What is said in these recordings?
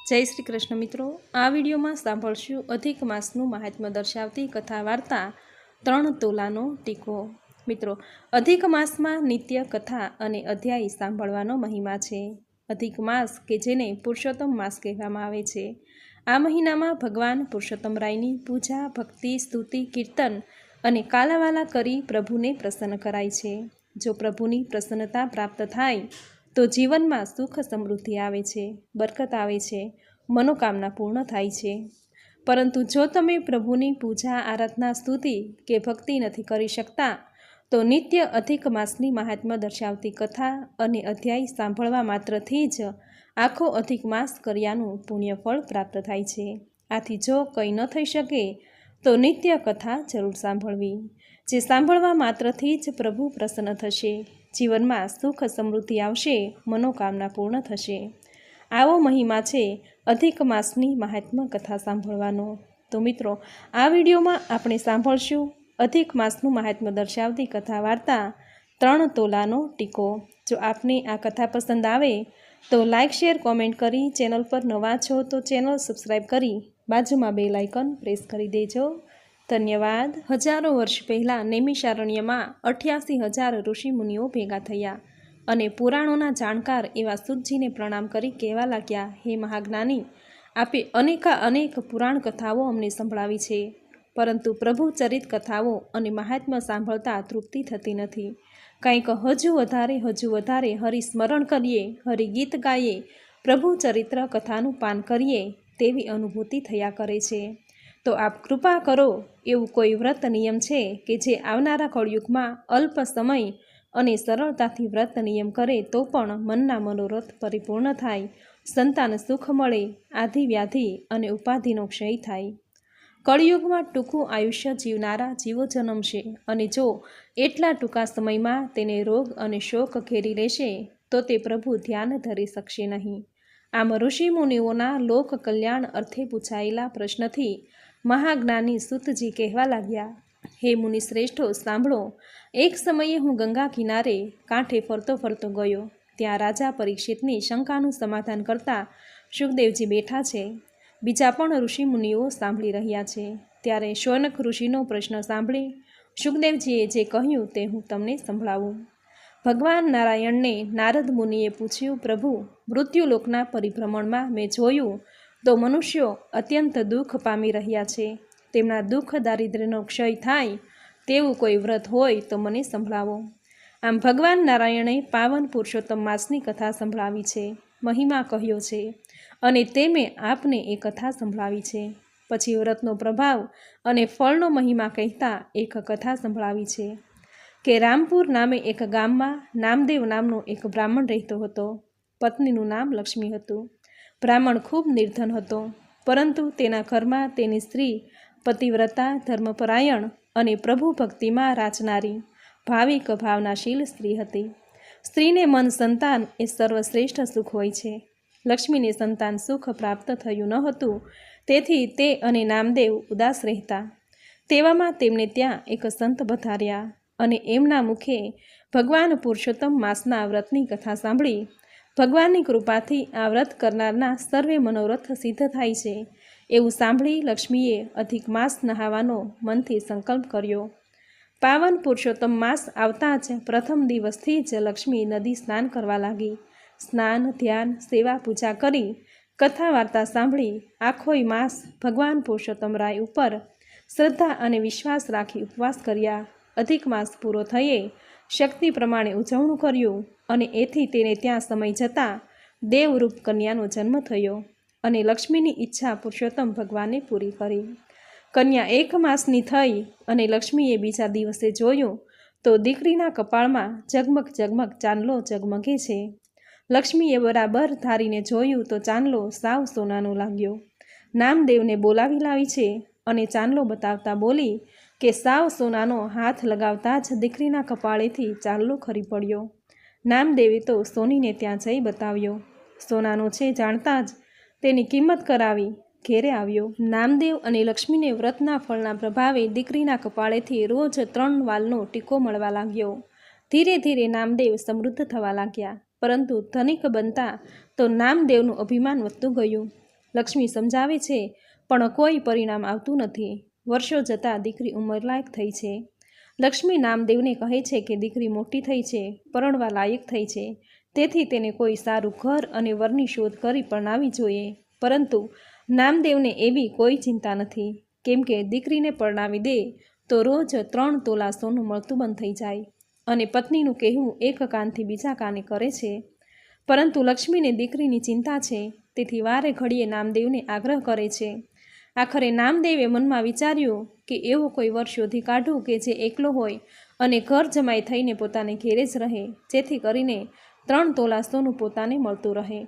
जय श्री कृष्ण मित्रों, आ विडियो में सांभळशुं अधिक मासनुं महात्म्य दर्शावती कथा वार्ता 3 तोलानो टीको। मित्रों, अधिक मास में नित्य कथा अने अध्याय सांभळवानो महिमा छे। अधिक मास के जेने पुरुषोत्तम मास कहेवामां आवे छे। आ महीना में भगवान पुरुषोत्तम रायनी पूजा, भक्ति, स्तुति, कीर्तन अने कालावाला करी प्रभुने प्रसन्न कराय छे। जो प्रभुनी प्रसन्नता प्राप्त थाय तो जीवन में सुख समृद्धि आवे छे, बरकत आवे छे, मनोकामना पूर्ण थाय छे। परंतु जो तमे प्रभुनी पूजा, आराधना, स्तुति के भक्ति नहीं करी सकता तो नित्य अधिक मासनी महात्म्य दर्शावती कथा अने अध्याय सांभळवा मात्रथी ज आखो अधिक मास कर्यानुं पुण्यफळ प्राप्त थाय छे। आथी जो कई न थई शके तो नित्य कथा जरूर सांभळवी, जे सांभळवा मात्रथी ज प्रभु प्रसन्न थशे, जीवन में सुख समृद्धि आवशे, मनोकामना पूर्ण थशे। आवो महिमा छे अधिक मासनी महात्म्य कथा सांभळवानो। तो मित्रों, आ विडियो में आपणे सांभळशुं अधिक मासनुं महात्म्य दर्शावती कथा वार्ता 3 तोलानो टीको। जो आपने आ कथा पसंद आवे तो लाइक, शेर, कॉमेंट करी, चेनल पर नवा छो तो चेनल सब्सक्राइब करी बाजुमां बेल आइकन प्रेस करी देजो। धन्यवाद। हजारों वर्ष पहला नैमिषारण्यमां 88,000 ऋषि मुनिओ भेगा थया अने पुराणोना जाणकार एवा सूतजीने प्रणाम करी कहेवा लाग्या, हे महाज्ञानी, आपे अनेक पुराण कथाओ अमने संभळावी छे, परंतु प्रभु चरित कथाओ अने महात्म्य सांभळता तृप्ति थती नथी। कंईक हजू वधारे हरिस्मरण करीए, हरिगीत गाईए, प्रभु चरित्र कथानुं पान करीए तेवी अनुभूति थया करे छे। तो आप कृपा करो एवं कोई व्रत नियम छे कि जे आवनारा कळयुगमां अल्प समय अने सरलताथी व्रत नियम करे तो पण मनना मनोरथ परिपूर्ण थाय, संतान सुख मळे, आदि व्याधि अने उपाधिनो क्षय थाय। कळयुगमां टूंकું आयुष्य जीवनारा जीवो जन्मशे अने जो एटला टूंका समयमां तेने रोग अने शोक घेरी लेशे तो ते प्रभु ध्यान धरी शकशे नहीं। आम ऋषि मुनिओना लोक कल्याण अर्थे पूछायेला प्रश्नथी महाज्ञानी सूतजी कहेवा लाग्या, हे मुनि श्रेष्ठो सांभळो, एक समये हूँ गंगा किनारे कांठे फरतो फरतो गयो। त्यां राजा परीक्षितनी शंकानुं समाधान करता सुखदेवजी बेठा छे, बीजा पण ऋषि मुनिओ सांभळी रह्या छे। त्यारे शौनक ऋषिनो प्रश्न सांभळी सुखदेवजीए जे कह्युं ते हूँ तमने संभळावुं। भगवान नारायण ने नारद मुनिए पूछ्યું, प्रभु, मृत्युलोकना परिभ्रमणमां मैं जोयुं तो मनुष्यो अत्यंत दुख पामी रह्या छे, तेमना दुख दारिद्र्यनो क्षय थाय तेवुं कोई व्रत होय तो मने संभळावो। आम भगवान नारायणे पावन पुरुषोत्तम मासनी कथा संभळावी छे, महिमा कह्यो छे अने तेमे आपने ए कथा संभळावी छे। पछी व्रतनो प्रभाव अने फळनो महिमा कहेता एक कथा संभळावी छे के रामपुर नामे एक गाममां नामदेव नामनो एक ब्राह्मण રહેતો હતો। पत्नीનું नाम लक्ष्मी હતું। ब्राह्मण खूब निर्धन હતો, परंतु तेना घरमां तेनी स्त्री पतिव्रता, धर्मपरायण अने प्रभु भक्तिमां राचनारी, भाविक, भावनाशील स्त्री हती। स्त्रीने मन संतान ए सर्वश्रेष्ठ सुख होय छे। लक्ष्मीने संतान सुख प्राप्त थयुं न हतुं, तेथी ते अने नामदेव उदास રહેતા। तेवामां तेमने त्यां एक संत पधार्या अने एमना मुखे भगवान पुरुषोत्तम मासना व्रतनी कथा सांभળી। भगवाननी कृपाथी आ व्रत करनारना सर्वे मनोरथ सिद्ध थाय छे एवुं सांभળી लक्ष्मीए अधिक मास नहावानो मनथी संकल्प कर्यो। पावन पुरुषोत्तम मास आवता ज प्रथम दिवसथी ज लक्ष्मी नदी स्नान करवा लागी। स्नान, ध्यान, सेवा, पूजा करी कथा वार्ता सांभળી आखोय मास भगवान पुरुषोत्तम राय उपर श्रद्धा अने विश्वास राखी उपवास कर्या। अधिक मास पूरो थये शक्ति प्रमाणे उजवणुं कर्युं अने एथी तेने त्यां समय जता देवरूप कन्यानो जन्म थयो अने लक्ष्मीनी इच्छा पुरुषोत्तम भगवाने पूरी करी। कन्या 1 मासनी थई अने लक्ष्मीए बीजा दिवसे जोयुं तो दीकरीना कपाळमां जगमग जगमग चांदलो जगमगे छे। लक्ष्मीए बराबर धारीने जोयुं तो चांदलो साव सोनानो लाग्यो। नामदेवने बोलावी लावी छे अने चांदलो बतावता बोली के साव सोनानो हाथ लगावता ज दीकरीना कपाळेथी चांदलो खरी पड्यो। नामदेवे तो सोनीने त्यां जई बताव्यो। सोनानो छे जाणता ज तेनी किंमत करावी घेरे આવ્યો। नामदेव अने लक्ष्मीने व्रतना फळना प्रभावे दीकरीना कपाळेथी रोज 3 वालनो टीको मळवा लाग्यो। धीरे धीरे नामदेव समृद्ध थवा लाग्या, परंतु धनिक बनता तो नामदेवनुं अभिमान વધતું ગયું લક્ષ્મી સમજાવે છે, પણ કોઈ પરિણામ આવતું નથી. વર્ષો જતાં દીકરી ઉંમરલાયક થઈ છે. લક્ષ્મી નામદેવને કહે છે કે દીકરી મોટી થઈ છે, પરણવા લાયક થઈ છે, તેથી તેને કોઈ સારું ઘર અને વરની શોધ કરી પરણાવી જોઈએ. પરંતુ નામદેવને એવી કોઈ ચિંતા નથી, કેમ કે દીકરીને પરણાવી દે તો રોજ 3 તોલા સોનું મળતું બંધ થઈ જાય, અને પત્નીનું કહેવું એક કાનથી બીજા કાને કરે છે. પરંતુ લક્ષ્મીને દીકરીની ચિંતા છે, તેથી વારે ઘડીએ નામદેવને આગ્રહ કરે છે. આખરે નામદેવે મનમાં વિચાર્યું કે એવો કોઈ વર શોધી કાઢું કે જે એકલો હોય અને ઘર જમાઈ થઈને પોતાને ઘેરે જ રહે, જેથી કરીને 3 તોલા સોનું પોતાને મળતું રહે.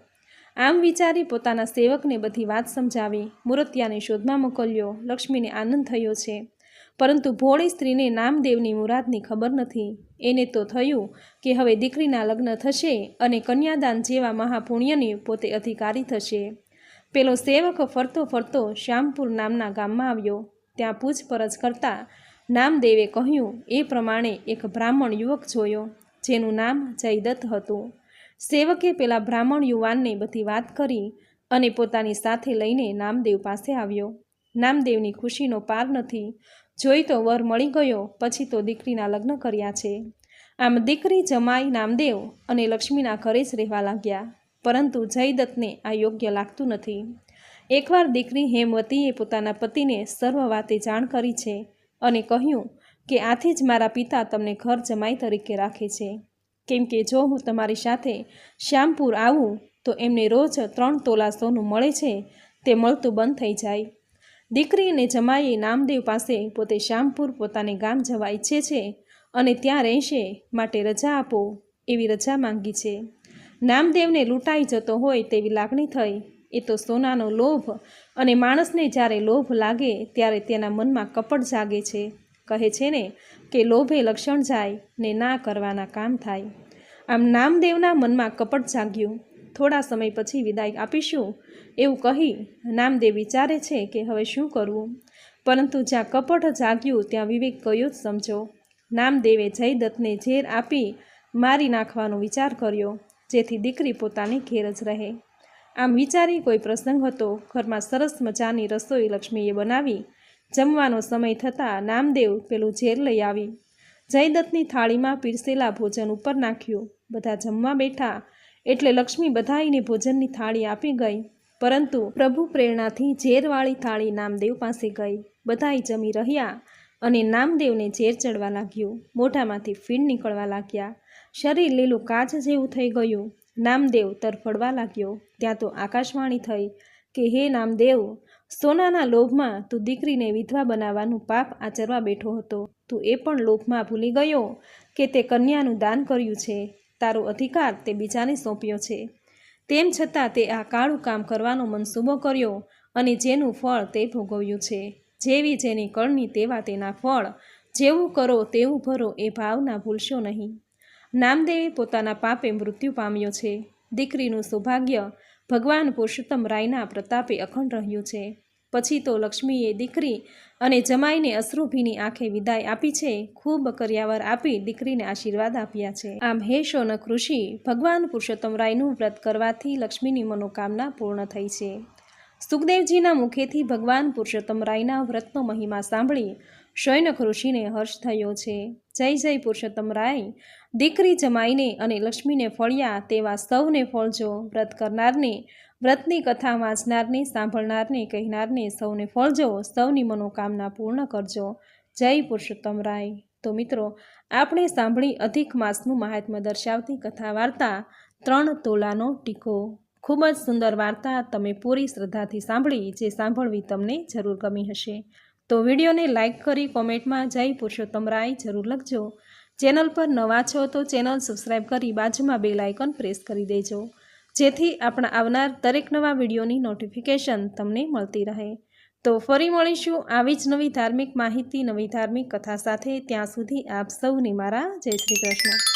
આમ વિચારી પોતાના સેવકને બધી વાત સમજાવી મૂર્તિયાને શોધમાં મોકલ્યો. લક્ષ્મીને આનંદ થયો છે, પરંતુ ભોળી સ્ત્રીને નામદેવની મુરાદની ખબર નથી. એને તો થયું કે હવે દીકરીના લગ્ન થશે અને કન્યાદાન જેવા મહાપુણ્યની પોતે અધિકારી થશે. પેલો સેવક ફરતો ફરતો શ્યામપુર નામના ગામમાં આવ્યો. ત્યાં પૂછપરછ કરતા નામદેવે કહ્યું એ પ્રમાણે એક બ્રાહ્મણ યુવક જોયો, જેનું નામ જયદત્ત હતું. સેવકે પેલા બ્રાહ્મણ યુવાનને બધી વાત કરી અને પોતાની સાથે લઈને નામદેવ પાસે આવ્યો. નામદેવની ખુશીનો પાર નથી. જોઈ તો વર મળી ગયો, પછી તો દીકરીના લગ્ન કર્યા છે. આમ દીકરી જમાઈ નામદેવ અને લક્ષ્મીના ઘરે જ રહેવા લાગ્યા. પરંતુ જયદત્તને આ યોગ્ય લાગતું નથી. એકવાર દીકરી હેમવતીએ પોતાના પતિને સર્વ વાતે જાણ કરી છે અને કહ્યું કે આથી જ મારા પિતા તમને ઘર જમાઈ તરીકે રાખે છે, કેમ કે જો હું તમારી સાથે શ્યામપુર આવું તો એમને રોજ 3 તોલા સોનું મળે છે, તે મળતું બંધ થઈ જાય. દીકરી અને જમાઈએ નામદેવ પાસે પોતે શ્યામપુર પોતાને ગામ જવા ઈચ્છે છે અને ત્યાં રહેશે, માટે રજા આપો એવી રજા માંગી છે. નામદેવને લૂંટાઈ જતો હોય તેવી લાગણી થઈ. એ તો સોનાનો લોભ, અને માણસને જ્યારે લોભ લાગે ત્યારે તેના મનમાં કપટ જાગે છે. કહે છે ને કે લોભે લક્ષણ જાય ને ના કરવાના કામ થાય. આમ નામદેવના મનમાં કપટ જાગ્યું. થોડા સમય પછી વિદાય આપીશું એવું કહી નામદેવ વિચારે છે કે હવે શું કરવું. પરંતુ જ્યાં કપટ જાગ્યું ત્યાં વિવેક ગયો જ સમજો. નામદેવે જયદત્તને ઝેર આપી મારી નાખવાનો વિચાર કર્યો, જેથી દીકરી પોતાની ઘેર જ રહે. આમ વિચારી કોઈ પ્રસંગ હતો. ઘરમાં સરસ મજાની રસોઈ લક્ષ્મીએ બનાવી. જમવાનો સમય થતાં નામદેવ પેલું ઝેર લઈ આવી. જયદત્તની થાળીમાં પીરસેલા ભોજન ઉપર નાખ્યું. બધા જમવા બેઠા એટલે લક્ષ્મી બધાઈને ભોજનની થાળી આપી ગઈ. પરંતુ પ્રભુ પ્રેરણાથી ઝેરવાળી થાળી નામદેવ પાસે ગઈ. બધાય જમી રહ્યા અને નામદેવને ઝેર ચડવા લાગ્યું. મોઢામાંથી ફીણ નીકળવા લાગ્યા. શરીર લીલું કાચ જેવું થઈ ગયું. નામદેવ તરફડવા લાગ્યો. ત્યાં તો આકાશવાણી થઈ કે હે નામદેવ, સોનાના લોભમાં તું દીકરીને વિધવા બનાવવાનું પાપ આચરવા બેઠો હતો. તું એ પણ લોભમાં ભૂલી ગયો કે તે કન્યાનું દાન કર્યું છે. તારો અધિકાર તે બીજાને સોંપ્યો છે. તેમ છતાં તે આ કાળું કામ કરવાનો મનસૂબો કર્યો અને જેનું ફળ તે ભોગવ્યું છે. જેવી જેની કરણી તેવા તેના ફળ. જેવું કરો તેવું ભરો એ ભાવના ભૂલશો નહીં. નામદેવે પોતાના પાપે મૃત્યુ પામ્યો છે. દીકરીનું સૌભાગ્ય ભગવાન પુરુષોત્તમ રાયના પ્રતાપે અખંડ રહ્યું છે. પછી તો લક્ષ્મીએ દીકરી અને જમાઈને અશ્રુભીની આંખે વિદાય આપી છે. ખૂબ કર્યાવર આપી દીકરીને આશીર્વાદ આપ્યા છે. આમ હે શૌનક ઋષિ, ભગવાન પુરુષોત્તમ રાયનું વ્રત કરવાથી લક્ષ્મીની મનોકામના પૂર્ણ થઈ છે. સુખદેવજીના મુખેથી ભગવાન પુરુષોત્તમ રાયના વ્રતનો મહિમા સાંભળી શૌનક ઋષિને હર્ષ થયો છે. જય જય પુરુષોત્તમ રાય. દીકરી જમાઈને અને લક્ષ્મીને ફળ્યા તેવા સૌને ફળજો. વ્રત કરનારને, વ્રતની કથા વાંચનારને, સાંભળનારને, કહેનારને સૌને ફળજો. સૌની મનોકામના પૂર્ણ કરજો. જય પુરુષોત્તમ રાય. તો મિત્રો, આપણે સાંભળી અધિક માસનું મહાત્મ્ય દર્શાવતી કથા વાર્તા 3 તોલાનો ટીકો. ખૂબ જ સુંદર વાર્તા તમે પૂરી શ્રદ્ધાથી સાંભળી, જે સાંભળવી તમને જરૂર ગમી હશે. તો વિડીયોને લાઇક કરી કોમેન્ટમાં જય પુરુષોત્તમ રાય જરૂર લખજો. ચેનલ પર નવા છો તો ચેનલ સબસ્ક્રાઈબ કરી બાજુમાં બેલ આઇકન પ્રેસ કરી દેજો, જેથી આપણા આવનાર દરેક નવા વિડીયોની નોટિફિકેશન તમને મળતી રહે. તો ફરી મળીશું આવી જ નવી ધાર્મિક માહિતી, નવી ધાર્મિક કથા સાથે. ત્યાં સુધી આપ સૌને મારા જય શ્રી કૃષ્ણ.